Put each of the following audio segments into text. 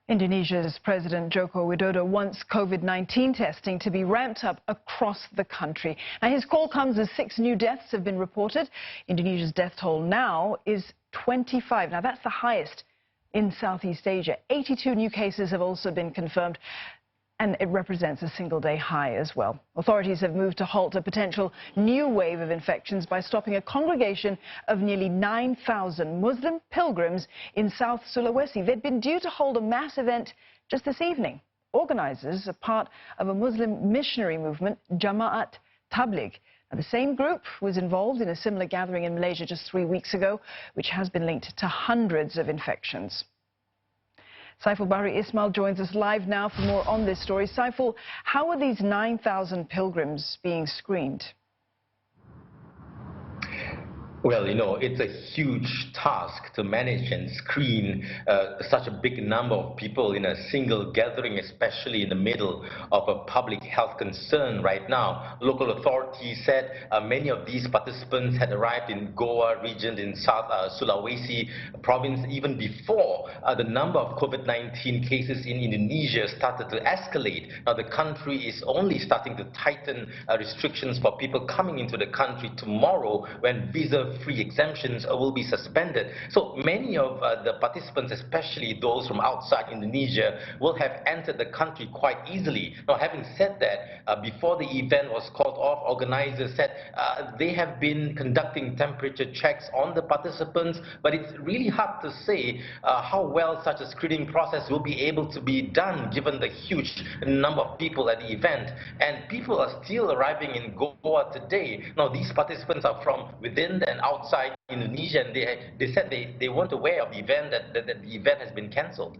Indonesia's President Joko Widodo wants COVID-19 testing to be ramped up across the country. Now, his call comes as 6 new deaths have been reported. Indonesia's death toll now is 25. Now, that's the highest in Southeast Asia. 82 new cases have also been confirmed, and it represents a single-day high as well. Authorities have moved to halt a potential new wave of infections by stopping a congregation of nearly 9,000 Muslim pilgrims in South Sulawesi. They'd been due to hold a mass event just this evening. Organizers are part of a Muslim missionary movement, Jamaat Tabligh. Now, the same group was involved in a similar gathering in Malaysia just 3 weeks ago, which has been linked to hundreds of infections. Saiful Bahri Ismail joins us live now for more on this story. Saiful, how are these 9,000 pilgrims being screened? Well, it's a huge task to manage and screen such a big number of people in a single gathering, especially in the middle of a public health concern right now. Local authorities said many of these participants had arrived in Goa region in South Sulawesi province even before the number of COVID-19 cases in Indonesia started to escalate. Now, the country is only starting to tighten restrictions for people coming into the country tomorrow, when visa-free exemptions will be suspended. So many of the participants, especially those from outside Indonesia, will have entered the country quite easily. Now, having said that, before the event was called off, organizers said they have been conducting temperature checks on the participants, but it's really hard to say how well such a screening process will be able to be done given the huge number of people at the event. And people are still arriving in Goa today. Now, these participants are from within and outside Indonesia, and they said they weren't aware of the event, that the event has been cancelled.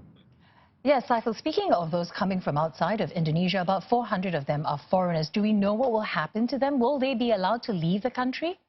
Yes, Saiful, speaking of those coming from outside of Indonesia, about 400 of them are foreigners. Do we know what will happen to them? Will they be allowed to leave the country?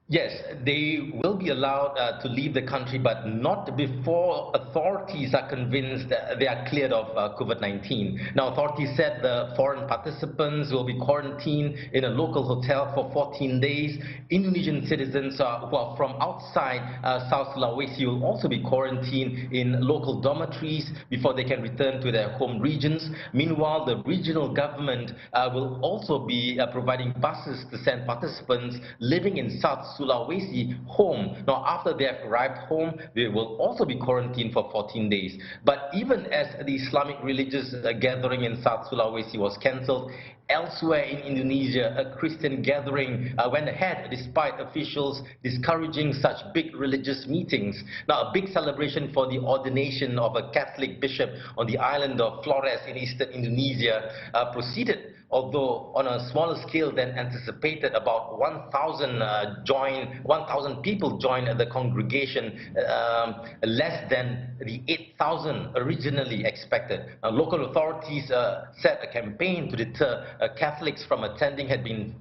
Yes, they will be allowed to leave the country, but not before authorities are convinced that they are cleared of COVID-19. Now, authorities said the foreign participants will be quarantined in a local hotel for 14 days. Indonesian citizens who are from outside South Sulawesi will also be quarantined in local dormitories before they can return to their home regions. Meanwhile, the regional government will also be providing buses to send participants living in South Sulawesi home. Now, after they have arrived home, they will also be quarantined for 14 days. But even as the Islamic religious gathering in South Sulawesi was cancelled, elsewhere in Indonesia, a Christian gathering went ahead despite officials discouraging such big religious meetings. Now, a big celebration for the ordination of a Catholic bishop on the island of Flores in eastern Indonesia proceeded, although on a smaller scale than anticipated. About 1,000 people joined the congregation, less than the 8,000 originally expected. Local authorities said a campaign to deter Catholics from attending had been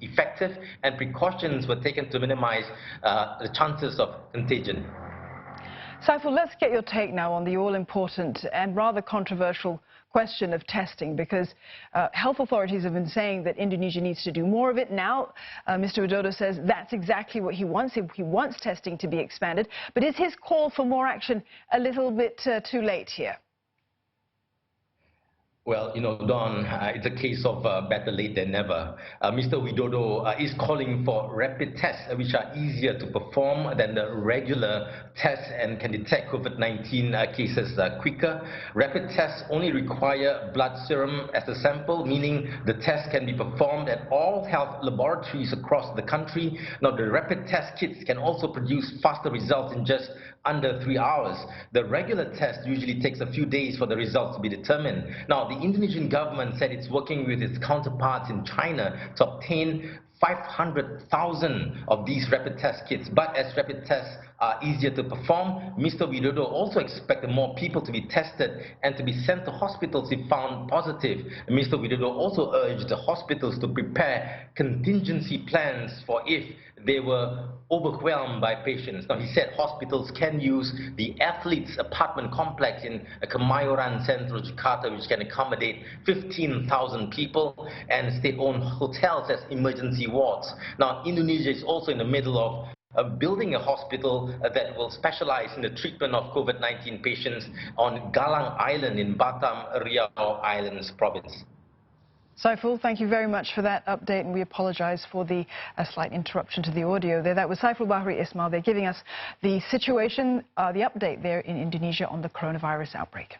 effective, and precautions were taken to minimize the chances of contagion. Saiful, let's get your take now on the all-important and rather controversial question of testing, because health authorities have been saying that Indonesia needs to do more of it. Now, Mr. Widodo says that's exactly what he wants. He wants testing to be expanded. But is his call for more action a little bit too late here? Well, Don, it's a case of better late than never. Mr. Widodo is calling for rapid tests, which are easier to perform than the regular tests and can detect COVID-19 cases quicker. Rapid tests only require blood serum as a sample, meaning the test can be performed at all health laboratories across the country. Now, the rapid test kits can also produce faster results in just under 3 hours. The regular test usually takes a few days for the results to be determined. Now, the Indonesian government said it's working with its counterparts in China to obtain 500,000 of these rapid test kits. But as rapid tests are easier to perform, Mr. Widodo also expected more people to be tested and to be sent to hospitals if found positive. Mr. Widodo also urged the hospitals to prepare contingency plans for if they were overwhelmed by patients. Now, he said hospitals can use the athletes' apartment complex in Kemayoran, Central Jakarta, which can accommodate 15,000 people, and state-owned hotels as emergency wards. Now, Indonesia is also in the middle of building a hospital that will specialize in the treatment of COVID-19 patients on Galang Island in Batam, Riau Islands province. Saiful, thank you very much for that update, and we apologize for the slight interruption to the audio there. That was Saiful Bahri Ismail. They're giving us the situation, the update there in Indonesia on the coronavirus outbreak.